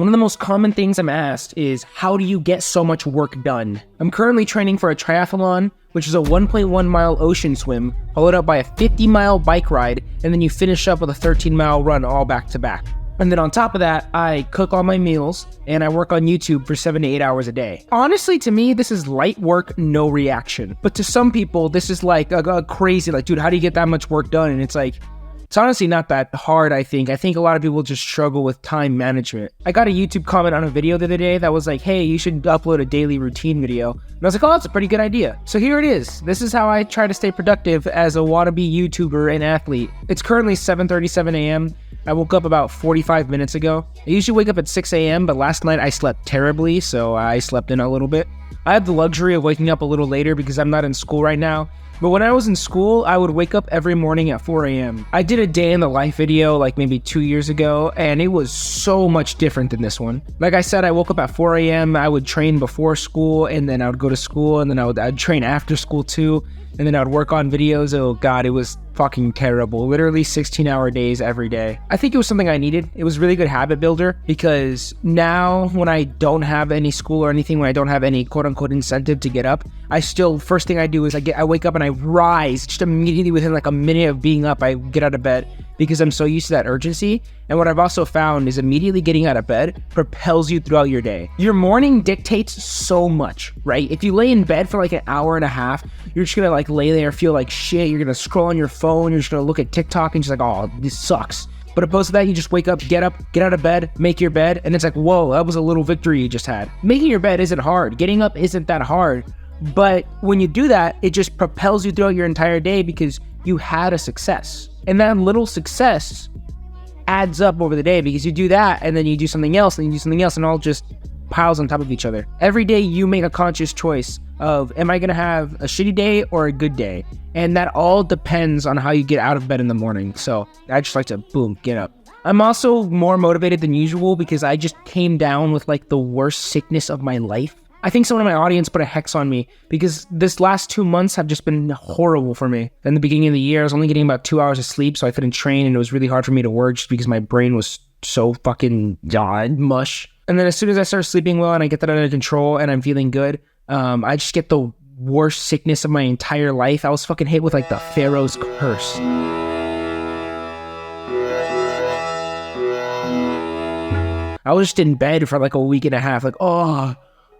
One of the most common things I'm asked is, how do you get so much work done? I'm currently training for a triathlon, which is a 1.1 mile ocean swim, followed up by a 50-mile bike ride, and then you finish up with a 13-mile run all back to back. And then on top of that, I cook all my meals and I work on YouTube for 7 to 8 hours a day. Honestly, to me, this is light work, no reaction. But to some people, this is like a crazy, like, dude, how do you get that much work done? And it's like, it's honestly not that hard, I think. I think a lot of people just struggle with time management. I got a YouTube comment on a video the other day that was like, hey, you should upload a daily routine video. And I was like, oh, that's a pretty good idea. So here it is. This is how I try to stay productive as a wannabe YouTuber and athlete. It's currently 7:37 a.m. I woke up about 45 minutes ago. I usually wake up at 6 a.m., but last night I slept terribly, so I slept in a little bit. I have the luxury of waking up a little later because I'm not in school right now. But when I was in school, I would wake up every morning at 4 a.m. I did a day in the life video like maybe 2 years ago, and it was so much different than this one. Like I said, I woke up at 4 a.m. I would train before school, and then I would go to school, and then I'd train after school too, and then I would work on videos. Oh God, it was fucking terrible. Literally 16-hour days every day. I think it was something I needed. It was a really good habit builder because now when I don't have any school or anything, when I don't have any quote unquote incentive to get up, first thing I do is I wake up and I rise just immediately within like a minute of being up. I get out of bed because I'm so used to that urgency. And what I've also found is immediately getting out of bed propels you throughout your day. Your morning dictates so much, right? If you lay in bed for like an hour and a half, you're just gonna like lay there, feel like shit. You're gonna scroll on your phone. You're just gonna look at TikTok and just like, oh, this sucks. But opposed to that, you just wake up, get out of bed, make your bed, and it's like, whoa, that was a little victory you just had. Making your bed isn't hard. Getting up isn't that hard. But when you do that, it just propels you throughout your entire day because you had a success. And that little success adds up over the day because you do that and then you do something else and you do something else and all just piles on top of each other. Every day you make a conscious choice of, am I going to have a shitty day or a good day? And that all depends on how you get out of bed in the morning. So I just like to, boom, get up. I'm also more motivated than usual because I just came down with like the worst sickness of my life. I think someone in my audience put a hex on me because this last 2 months have just been horrible for me. In the beginning of the year, I was only getting about 2 hours of sleep, so I couldn't train, and it was really hard for me to work just because my brain was so fucking mush. And then as soon as I start sleeping well and I get that under control and I'm feeling good, I just get the worst sickness of my entire life. I was fucking hit with like the Pharaoh's curse. I was just in bed for like a week and a half, like,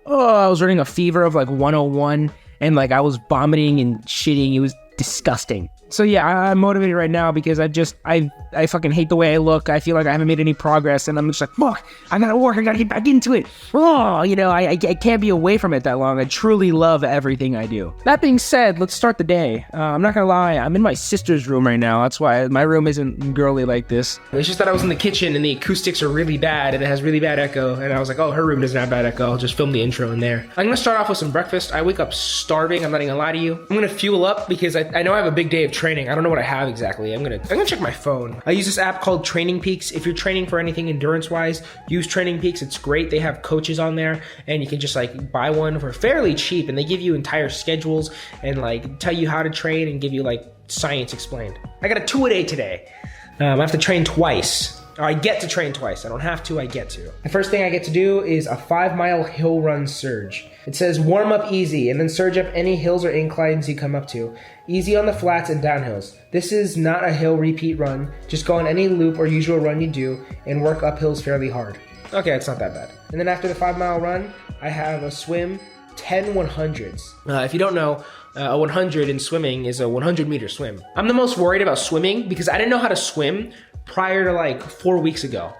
I was running a fever of like 101 and like I was vomiting and shitting. It was disgusting. So yeah, I'm motivated right now because I fucking hate the way I look. I feel like I haven't made any progress and I'm just like, fuck, I gotta work, I gotta get back into it. Oh, I can't be away from it that long. I truly love everything I do. That being said, let's start the day. I'm not gonna lie, I'm in my sister's room right now. That's why my room isn't girly like this. It's just that I was in the kitchen and the acoustics are really bad and it has really bad echo. And I was like, oh, her room doesn't have bad echo. I'll just film the intro in there. I'm gonna start off with some breakfast. I wake up starving, I'm not gonna lie to you. I'm gonna fuel up because I know I have a big day of training. I don't know what I have exactly. I'm gonna check my phone. I use this app called Training Peaks. If you're training for anything endurance wise, use Training Peaks. It's great. They have coaches on there and you can just like buy one for fairly cheap and they give you entire schedules and like tell you how to train and give you like science explained. I got a 2-a-day today. I have to train twice. Or I get to train twice. I don't have to, I get to. The first thing I get to do is a 5-mile hill run surge. It says warm up easy and then surge up any hills or inclines you come up to. Easy on the flats and downhills. This is not a hill repeat run. Just go on any loop or usual run you do and work up hills fairly hard. Okay, it's not that bad. And then after the 5-mile run, I have a swim 10 100s. If you don't know, a 100 in swimming is a 100-meter swim. I'm the most worried about swimming because I didn't know how to swim prior to like 4 weeks ago.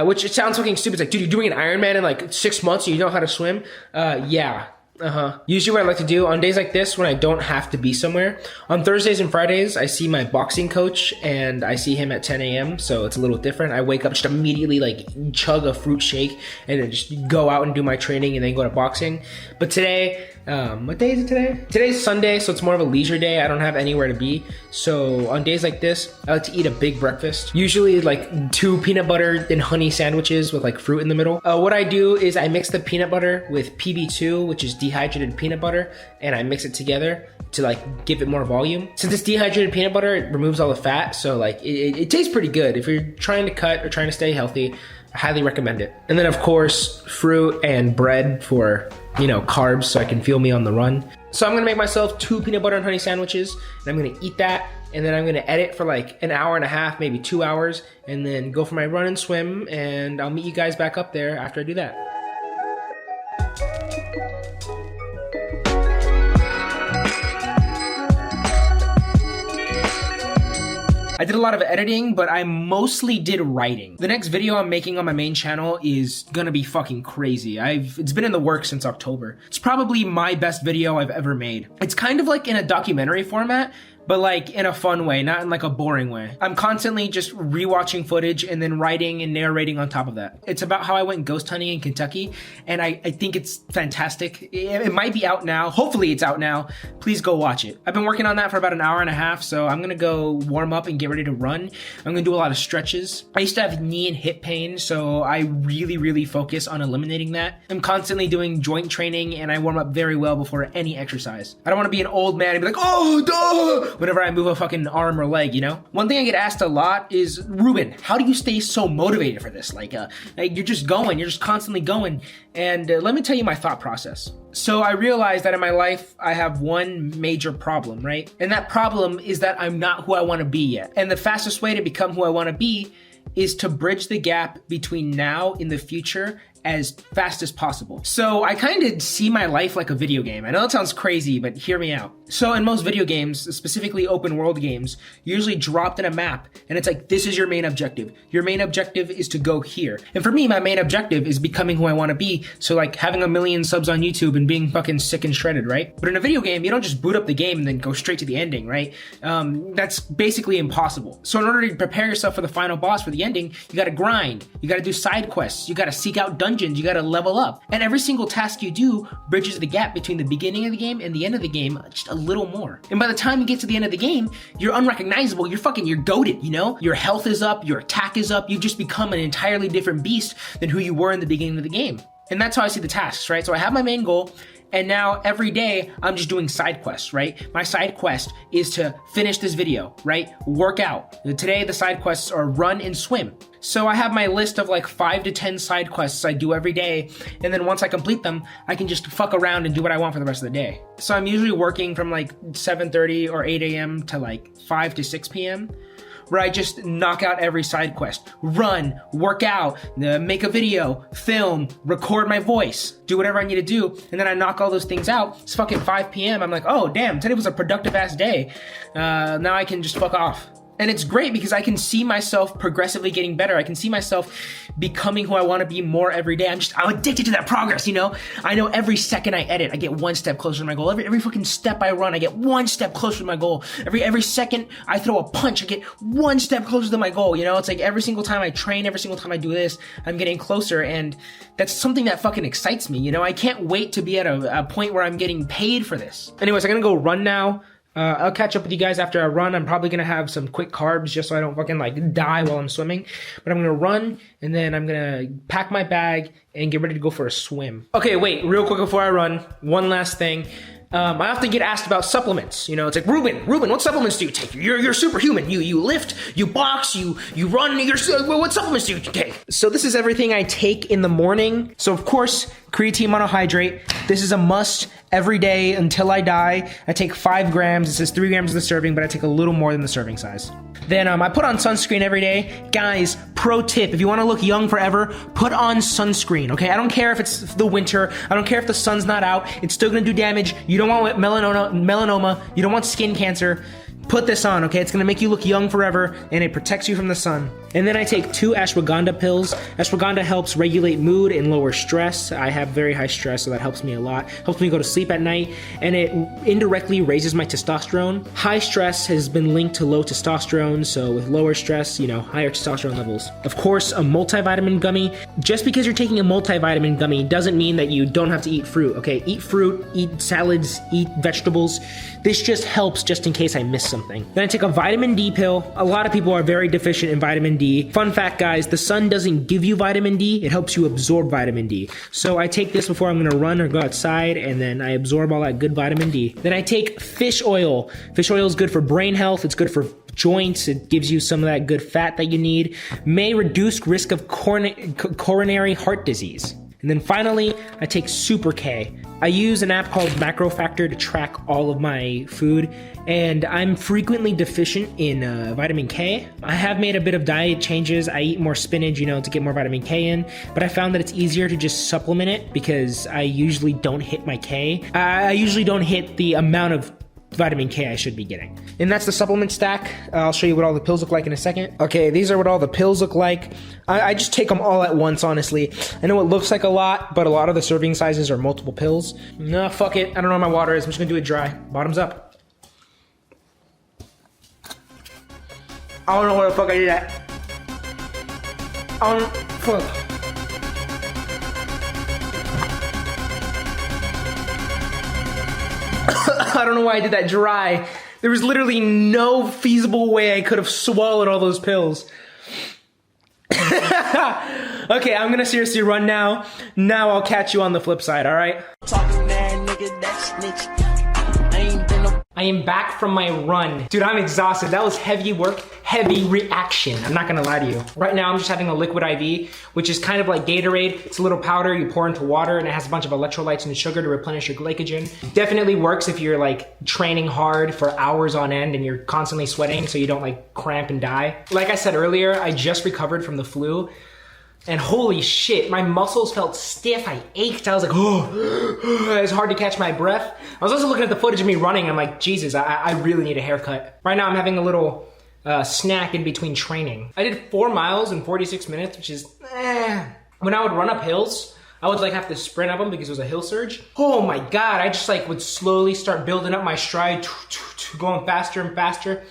Which it sounds fucking stupid. It's like, dude, you're doing an Ironman in like 6 months and you know how to swim? Yeah. Usually what I like to do on days like this when I don't have to be somewhere, on Thursdays and Fridays, I see my boxing coach and I see him at 10 a.m. So it's a little different. I wake up, just immediately like chug a fruit shake and then just go out and do my training and then go to boxing. But today, what day is it today? Today's Sunday, so it's more of a leisure day. I don't have anywhere to be. So on days like this, I like to eat a big breakfast. Usually like 2 peanut butter and honey sandwiches with like fruit in the middle. What I do is I mix the peanut butter with PB2, which is dehydrated peanut butter, and I mix it together. to like give it more volume. Since it's dehydrated peanut butter, it removes all the fat, so like it tastes pretty good. If you're trying to cut or trying to stay healthy, I highly recommend it. And then of course, fruit and bread for, you know, carbs so I can feel me on the run. So I'm gonna make myself 2 peanut butter and honey sandwiches, and I'm gonna eat that, and then I'm gonna edit for like an hour and a half, maybe 2 hours, and then go for my run and swim, and I'll meet you guys back up there after I do that. I did a lot of editing, but I mostly did writing. The next video I'm making on my main channel is gonna be fucking crazy. It's been in the works since October. It's probably my best video I've ever made. It's kind of like in a documentary format, but like in a fun way, not in like a boring way. I'm constantly just rewatching footage and then writing and narrating on top of that. It's about how I went ghost hunting in Kentucky, and I think it's fantastic. It might be out now. Hopefully it's out now. Please go watch it. I've been working on that for about an hour and a half, so I'm gonna go warm up and get ready to run. I'm gonna do a lot of stretches. I used to have knee and hip pain, so I really focus on eliminating that. I'm constantly doing joint training, and I warm up very well before any exercise. I don't wanna be an old man and be like, oh, duh, whenever I move a fucking arm or leg, you know? One thing I get asked a lot is, Ruben, how do you stay so motivated for this? Like you're just going, you're just constantly going. And let me tell you my thought process. So I realized that in my life, I have one major problem, right? And that problem is that I'm not who I wanna be yet. And the fastest way to become who I wanna be is to bridge the gap between now and the future as fast as possible. So I kind of see my life like a video game. I know it sounds crazy, but hear me out. So in most video games, specifically open world games, you're usually dropped in a map, and it's like, this is your main objective. Your main objective is to go here. And for me, my main objective is becoming who I want to be. So like having 1 million subs on YouTube and being fucking sick and shredded, right? But in a video game, you don't just boot up the game and then go straight to the ending, right? That's basically impossible. So in order to prepare yourself for the final boss, for the ending, you gotta grind, you gotta do side quests, you gotta seek out dungeons, you gotta level up. And every single task you do bridges the gap between the beginning of the game and the end of the game just a little more. And by the time you get to the end of the game, you're unrecognizable, you're goated, you know? Your health is up, your attack is up, you've just become an entirely different beast than who you were in the beginning of the game. And that's how I see the tasks, right? So I have my main goal, and now every day I'm just doing side quests, right? My side quest is to finish this video, right? Work out. Today the side quests are run and swim. So I have my list of like 5 to 10 side quests I do every day, and then once I complete them, I can just fuck around and do what I want for the rest of the day. So I'm usually working from like 7:30 or 8 a.m. to like 5 to 6 p.m. where I just knock out every side quest. Run, work out, make a video, film, record my voice, do whatever I need to do, and then I knock all those things out. It's fucking 5 p.m. I'm like, oh damn, today was a productive ass day. Now I can just fuck off. And it's great because I can see myself progressively getting better. I can see myself becoming who I want to be more every day. I'm addicted to that progress, you know? I know every second I edit, I get 1 step closer to my goal. Every fucking step I run, I get 1 step closer to my goal. Every second I throw a punch, I get 1 step closer to my goal, you know? It's like every single time I train, every single time I do this, I'm getting closer, and that's something that fucking excites me, you know? I can't wait to be at a point where I'm getting paid for this. Anyways, I'm gonna go run now. I'll catch up with you guys after I run. I'm probably gonna have some quick carbs just so I don't fucking like die while I'm swimming. But I'm gonna run, and then I'm gonna pack my bag and get ready to go for a swim. Okay, wait, real quick before I run, one last thing. I often get asked about supplements. You know, it's like, Ruben, what supplements do you take? You're superhuman. You lift, you box, you run. What supplements do you take? So this is everything I take in the morning. So of course, creatine monohydrate. This is a must every day until I die. I take 5 grams. It says 3 grams of the serving, but I take a little more than the serving size. Then I put on sunscreen every day. Guys, pro tip, if you want to look young forever, put on sunscreen, okay? I don't care if it's the winter. I don't care if the sun's not out. It's still going to do damage. You don't want melanoma. You don't want skin cancer. Put this on, okay? It's gonna make you look young forever, and it protects you from the sun. And then I take 2 ashwagandha pills. Ashwagandha helps regulate mood and lower stress. I have very high stress, so that helps me a lot. Helps me go to sleep at night, and it indirectly raises my testosterone. High stress has been linked to low testosterone, so with lower stress, you know, higher testosterone levels. Of course, a multivitamin gummy. Just because you're taking a multivitamin gummy doesn't mean that you don't have to eat fruit, okay? Eat fruit, eat salads, eat vegetables. This just helps just in case I miss something. Then I take a vitamin D pill. A lot of people are very deficient in vitamin D. Fun fact, guys, the sun doesn't give you vitamin D, it helps you absorb vitamin D. So I take this before I'm gonna run or go outside, and then I absorb all that good vitamin D. Then I take fish oil. Fish oil is good for brain health, it's good for joints, it gives you some of that good fat that you need, may reduce risk of coronary heart disease. And then finally, I take Super K. I use an app called Macro Factor to track all of my food, and I'm frequently deficient in vitamin K. I have made a bit of diet changes. I eat more spinach, to get more vitamin K in, but I found that it's easier to just supplement it because I usually don't hit my K. I usually don't hit the amount of vitamin K I should be getting. And that's the supplement stack. I'll show you what all the pills look like in a second. Okay, these are what all the pills look like. I just take them all at once, honestly. I know it looks like a lot, but a lot of the serving sizes are multiple pills. No, fuck it. I don't know where my water is. I'm just gonna do it dry. Bottoms up. I don't know where the fuck I did that. Fuck. I don't know why I did that dry. There was literally no feasible way I could have swallowed all those pills. Okay, I'm gonna seriously run now. Now I'll catch you on the flip side, alright? I am back from my run. Dude, I'm exhausted. That was heavy work, heavy reaction. I'm not gonna lie to you. Right now, I'm just having a liquid IV, which is kind of like Gatorade. It's a little powder you pour into water, and it has a bunch of electrolytes and sugar to replenish your glycogen. Definitely works if you're like training hard for hours on end and you're constantly sweating so you don't like cramp and die. Like I said earlier, I just recovered from the flu. And holy shit, my muscles felt stiff, I ached, I was like, oh, it was hard to catch my breath. I was also looking at the footage of me running, I'm like, Jesus, I really need a haircut. Right now I'm having a little snack in between training. I did 4 miles in 46 minutes, which is, When I would run up hills, I would like have to sprint up them because it was a hill surge. Oh my God, I just like would slowly start building up my stride, going faster and faster.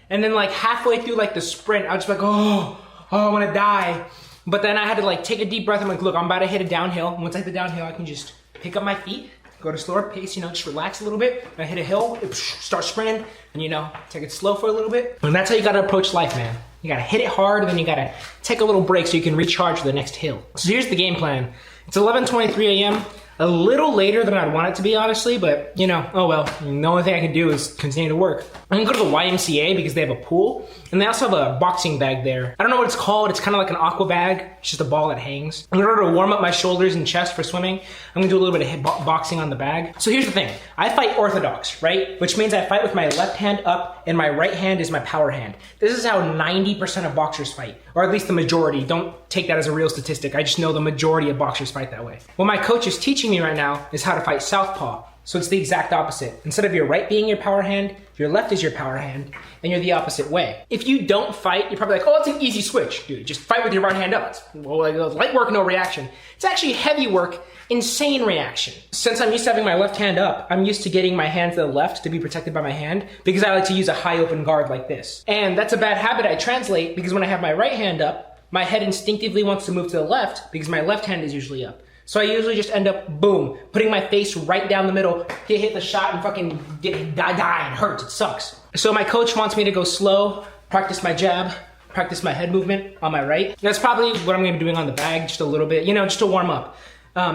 And then like halfway through like the sprint, I was just like, oh, I wanna die. But then I had to like take a deep breath. I'm like, look, I'm about to hit a downhill. And once I hit the downhill, I can just pick up my feet, go at a slower pace, just relax a little bit. I hit a hill, start sprinting, and take it slow for a little bit. And that's how you gotta approach life, man. You gotta hit it hard, and then you gotta take a little break so you can recharge for the next hill. So here's the game plan. It's 11:23 a.m. A little later than I'd want it to be, honestly, but oh well. The only thing I can do is continue to work. I'm gonna go to the YMCA because they have a pool, and they also have a boxing bag there. I don't know what it's called. It's kind of like an aqua bag. It's just a ball that hangs. In order to warm up my shoulders and chest for swimming, I'm gonna do a little bit of hip boxing on the bag. So here's the thing. I fight orthodox, right? Which means I fight with my left hand up and my right hand is my power hand. This is how 90% of boxers fight, or at least the majority. Don't take that as a real statistic. I just know the majority of boxers fight that way. What my coach is teaching me right now is how to fight southpaw. So it's the exact opposite. Instead of your right being your power hand, your left is your power hand, and you're the opposite way. If you don't fight, you're probably like, oh, it's an easy switch. Dude, just fight with your right hand up. It's light work, no reaction. It's actually heavy work, insane reaction. Since I'm used to having my left hand up, I'm used to getting my hand to the left to be protected by my hand because I like to use a high open guard like this. And that's a bad habit I translate because when I have my right hand up, my head instinctively wants to move to the left because my left hand is usually up. So I usually just end up, boom, putting my face right down the middle, hit the shot and fucking die. It hurts, it sucks. So my coach wants me to go slow, practice my jab, practice my head movement on my right. That's probably what I'm gonna be doing on the bag, just a little bit, just to warm up.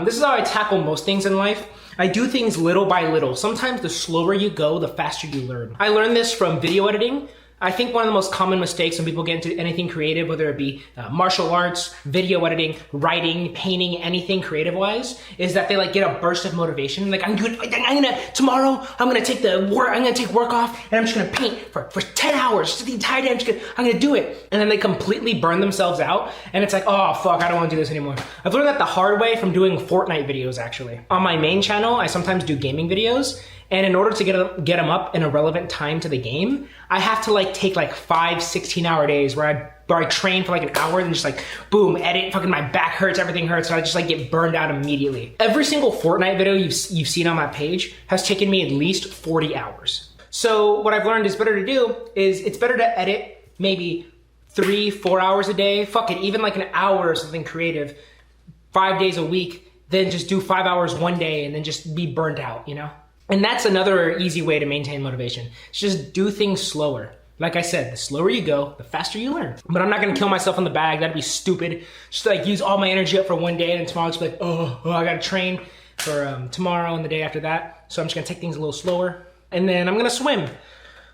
This is how I tackle most things in life. I do things little by little. Sometimes the slower you go, the faster you learn. I learned this from video editing. I think one of the most common mistakes when people get into anything creative, whether it be martial arts, video editing, writing, painting, anything creative-wise, is that they like get a burst of motivation. Like tomorrow I'm gonna take work off and I'm just gonna paint for 10 hours, just the entire day. I'm gonna do it, and then they completely burn themselves out, and it's like, oh fuck, I don't want to do this anymore. I've learned that the hard way from doing Fortnite videos. Actually, on my main channel, I sometimes do gaming videos. And in order to get them up in a relevant time to the game, I have to take 5 16-hour days where I train for an hour and just boom, edit, fucking my back hurts, everything hurts, and I just get burned out immediately. Every single Fortnite video you've seen on my page has taken me at least 40 hours. So what I've learned is better to do is it's better to edit maybe 3-4 hours a day, fuck it, even an hour or something creative, 5 days a week, than just do 5 hours one day and then just be burnt out, And that's another easy way to maintain motivation. It's just do things slower. Like I said, the slower you go, the faster you learn. But I'm not gonna kill myself on the bag. That'd be stupid. Just like use all my energy up for one day and then tomorrow just be like, oh, I gotta train for tomorrow and the day after that. So I'm just gonna take things a little slower. And then I'm gonna swim.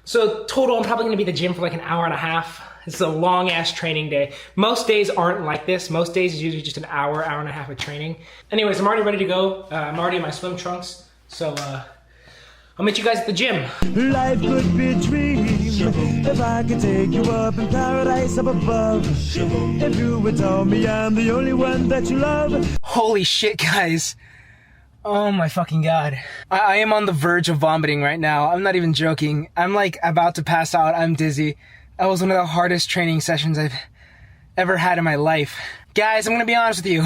So total, I'm probably gonna be at the gym for like an hour and a half. It's a long ass training day. Most days aren't like this. Most days is usually just an hour, hour and a half of training. Anyways, I'm already ready to go. I'm already in my swim trunks. So I'll meet you guys at the gym. Life could be a dream if I could take you up in paradise up above. If you would tell me I'm the only one that you love. Holy shit, guys. Oh my fucking god. I am on the verge of vomiting right now. I'm not even joking. I'm like about to pass out. I'm dizzy. That was one of the hardest training sessions I've ever had in my life. Guys, I'm gonna be honest with you.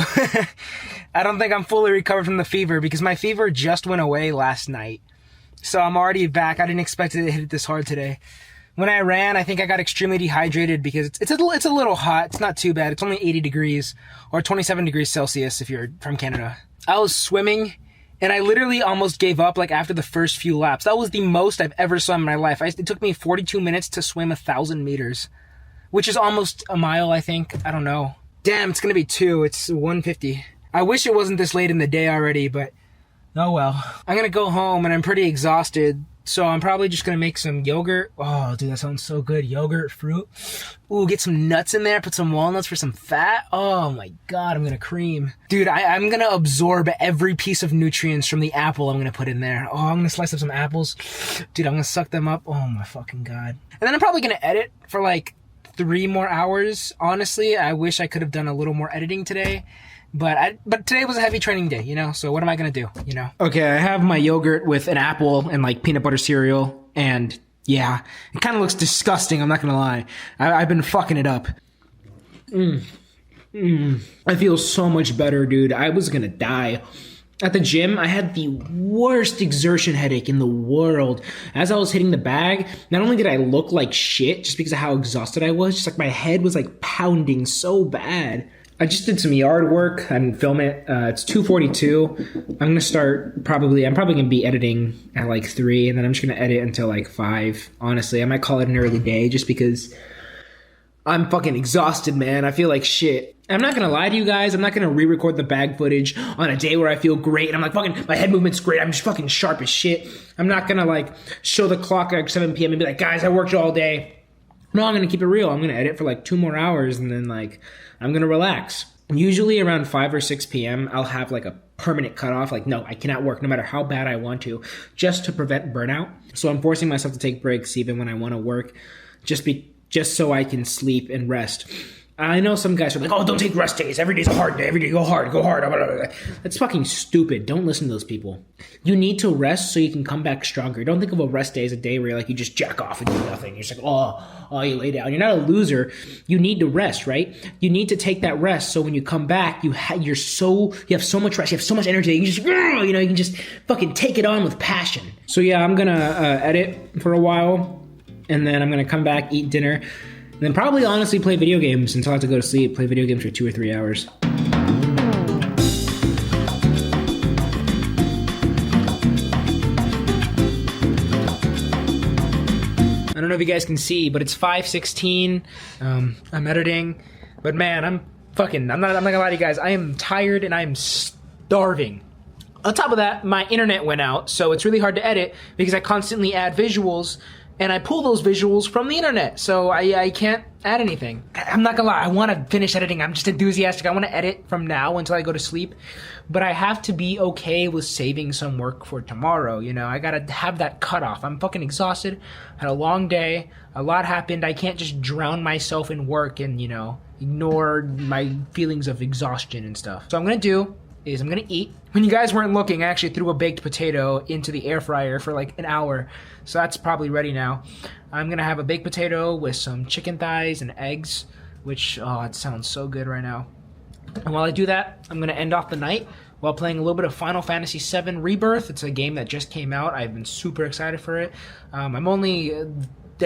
I don't think I'm fully recovered from the fever because my fever just went away last night. So I'm already back. I didn't expect it to hit it this hard today. When I ran, I think I got extremely dehydrated because it's a little hot. It's not too bad. It's only 80 degrees or 27 degrees Celsius if you're from Canada. I was swimming and I literally almost gave up like after the first few laps. That was the most I've ever swum in my life. It took me 42 minutes to swim 1,000 meters, which is almost a mile, I think. I don't know. Damn, it's gonna be 2. It's 1:50. I wish it wasn't this late in the day already, but oh well. I'm gonna go home and I'm pretty exhausted, so I'm probably just gonna make some yogurt. Oh, dude, that sounds so good. Yogurt, fruit. Ooh, get some nuts in there, put some walnuts for some fat. Oh my god, I'm gonna cream. Dude, I'm gonna absorb every piece of nutrients from the apple I'm gonna put in there. Oh, I'm gonna slice up some apples. Dude, I'm gonna suck them up. Oh my fucking god. And then I'm probably gonna edit for like 3 more hours. Honestly, I wish I could have done a little more editing today. But today was a heavy training day, you know? So what am I gonna do, you know? Okay, I have my yogurt with an apple and like peanut butter cereal. And yeah, it kind of looks disgusting, I'm not gonna lie. I've been fucking it up. I feel so much better, dude. I was gonna die. At the gym, I had the worst exertion headache in the world. As I was hitting the bag, not only did I look like shit just because of how exhausted I was, just like my head was like pounding so bad. I just did some yard work. I didn't film it. It's 2:42. I'm probably gonna be editing at like 3, and then I'm just gonna edit until like 5. Honestly, I might call it an early day just because I'm fucking exhausted, man. I feel like shit. I'm not gonna lie to you guys. I'm not gonna re-record the bag footage on a day where I feel great and I'm like fucking, my head movement's great. I'm just fucking sharp as shit. I'm not gonna like show the clock at 7 p.m. and be like, guys, I worked all day. No, I'm gonna keep it real. I'm gonna edit for like 2 more hours and then like I'm gonna relax. Usually around 5 or 6 p.m. I'll have like a permanent cutoff. Like, no, I cannot work no matter how bad I want to, just to prevent burnout. So I'm forcing myself to take breaks even when I want to work, just so I can sleep and rest. I know some guys are like, oh, don't take rest days. Every day's a hard day. Every day, go hard. That's fucking stupid. Don't listen to those people. You need to rest so you can come back stronger. Don't think of a rest day as a day where like you just jack off and do nothing. You're just like, oh, you lay down. You're not a loser. You need to rest, right? You need to take that rest so when you come back, you have so much rest. You have so much energy. You can just, you can just fucking take it on with passion. So yeah, I'm gonna edit for a while, and then I'm gonna come back, eat dinner. And then probably honestly play video games until I have to go to sleep. Play video games for 2 or 3 hours. I don't know if you guys can see, but it's 5:16. I'm editing, but man, I'm not gonna lie to you guys. I am tired and I am starving. On top of that, my internet went out, so it's really hard to edit because I constantly add visuals. And I pull those visuals from the internet, so I can't add anything. I'm not gonna lie, I wanna finish editing. I'm just enthusiastic. I wanna edit from now until I go to sleep. But I have to be okay with saving some work for tomorrow, you know? I gotta have that cutoff. I'm fucking exhausted. Had a long day. A lot happened. I can't just drown myself in work and, ignore my feelings of exhaustion and stuff. So I'm gonna eat. When you guys weren't looking, I actually threw a baked potato into the air fryer for like an hour. So that's probably ready now. I'm gonna have a baked potato with some chicken thighs and eggs, which, it sounds so good right now. And while I do that, I'm gonna end off the night while playing a little bit of Final Fantasy VII Rebirth. It's a game that just came out. I've been super excited for it. I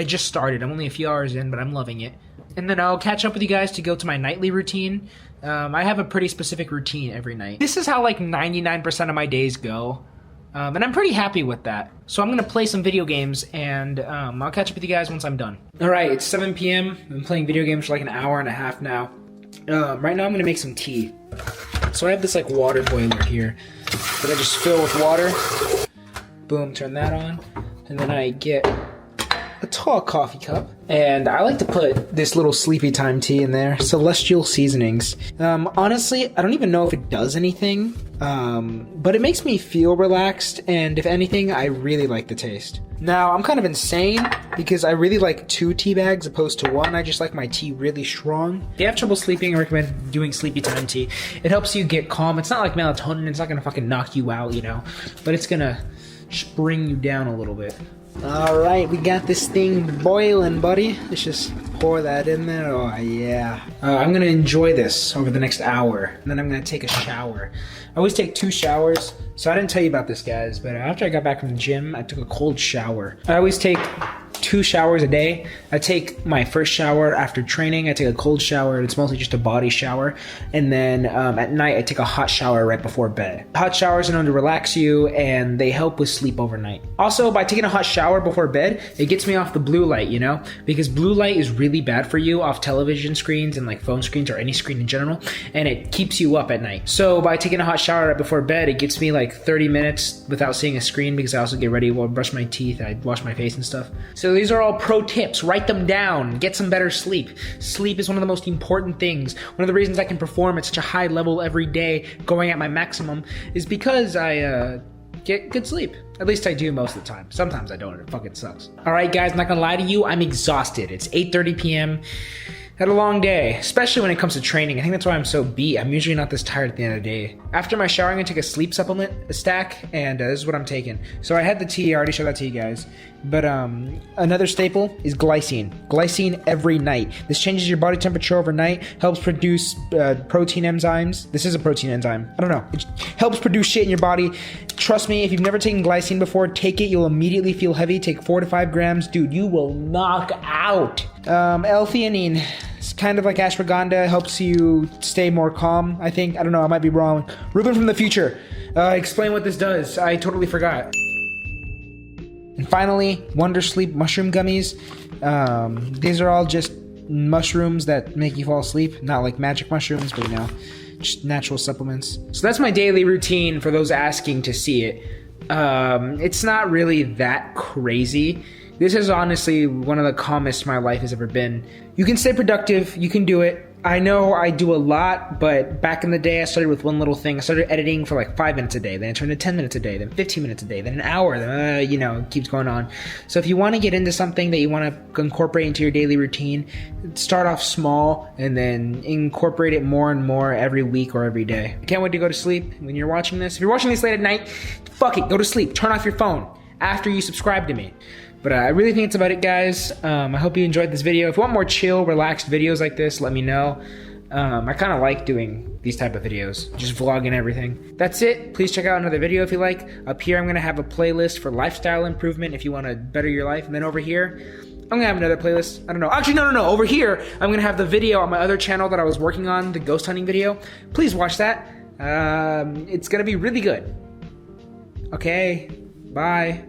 just started. I'm only a few hours in, but I'm loving it. And then I'll catch up with you guys to go to my nightly routine. I have a pretty specific routine every night. This is how like 99% of my days go. And I'm pretty happy with that. So I'm gonna play some video games, and I'll catch up with you guys once I'm done. All right, it's 7 p.m. I've been playing video games for like an hour and a half now. Right now I'm gonna make some tea. So I have this like water boiler here that I just fill with water. Boom, turn that on. And then I get a tall coffee cup, and I like to put this little sleepy time tea in there. Celestial Seasonings. Honestly, I don't even know if it does anything, but it makes me feel relaxed, and if anything, I really like the taste. Now, I'm kind of insane because I really like 2 tea bags opposed to 1. I just like my tea really strong. If you have trouble sleeping, I recommend doing sleepy time tea. It helps you get calm. It's not like melatonin. It's not gonna fucking knock you out, you know, but it's gonna bring you down a little bit. Alright, we got this thing boiling, buddy. Let's just pour that in there. Oh, yeah. I'm gonna enjoy this over the next hour, and then I'm gonna take a shower. I always take 2 showers, so I didn't tell you about this, guys, but after I got back from the gym, I took a cold shower. I always take 2 showers a day. I take my first shower after training. I take a cold shower. It's mostly just a body shower. And then at night, I take a hot shower right before bed. Hot showers are known to relax you, and they help with sleep overnight. Also, by taking a hot shower before bed, it gets me off the blue light, you know? Because blue light is really bad for you off television screens and like phone screens or any screen in general, and it keeps you up at night. So by taking a hot shower right before bed, it gets me like 30 minutes without seeing a screen, because I also get ready, brush my teeth, I wash my face and stuff. So these are all pro tips. Write them down. Get some better sleep. Sleep is one of the most important things. One of the reasons I can perform at such a high level every day, going at my maximum, is because I get good sleep. At least I do most of the time. Sometimes I don't, and it fucking sucks. Alright guys, I'm not gonna lie to you, I'm exhausted. It's 8:30 p.m. Had a long day, especially when it comes to training. I think that's why I'm so beat. I'm usually not this tired at the end of the day. After my shower, I'm gonna take a sleep supplement, a stack, and this is what I'm taking. So I had the tea, I already showed that to you guys. But another staple is glycine. Glycine every night. This changes your body temperature overnight, helps produce protein enzymes. This is a protein enzyme. I don't know. It helps produce shit in your body. Trust me, if you've never taken glycine before, take it. You'll immediately feel heavy. Take 4 to 5 grams. Dude, you will knock out. L-theanine. It's kind of like ashwagandha, helps you stay more calm, I think. I don't know, I might be wrong. Ruben from the future, explain what this does. I totally forgot. And finally, Wonder Sleep mushroom gummies. These are all just mushrooms that make you fall asleep. Not like magic mushrooms, but you know, just natural supplements. So that's my daily routine for those asking to see it. It's not really that crazy. This is honestly one of the calmest my life has ever been. You can stay productive, you can do it. I know I do a lot, but back in the day I started with one little thing. I started editing for like 5 minutes a day, then it turned to 10 minutes a day, then 15 minutes a day, then an hour, then, you know, it keeps going on. So if you want to get into something that you want to incorporate into your daily routine, start off small and then incorporate it more and more every week or every day. I can't wait to go to sleep when you're watching this. If you're watching this late at night, fuck it, go to sleep, turn off your phone after you subscribe to me. But I really think it's about it, guys. I hope you enjoyed this video. If you want more chill, relaxed videos like this, let me know. I kind of like doing these type of videos, just vlogging everything. That's it. Please check out another video if you like. Up here, I'm going to have a playlist for lifestyle improvement if you want to better your life. And then over here, I'm going to have another playlist. I don't know. Actually, no. Over here, I'm going to have the video on my other channel that I was working on, the ghost hunting video. Please watch that. It's going to be really good. Okay, bye.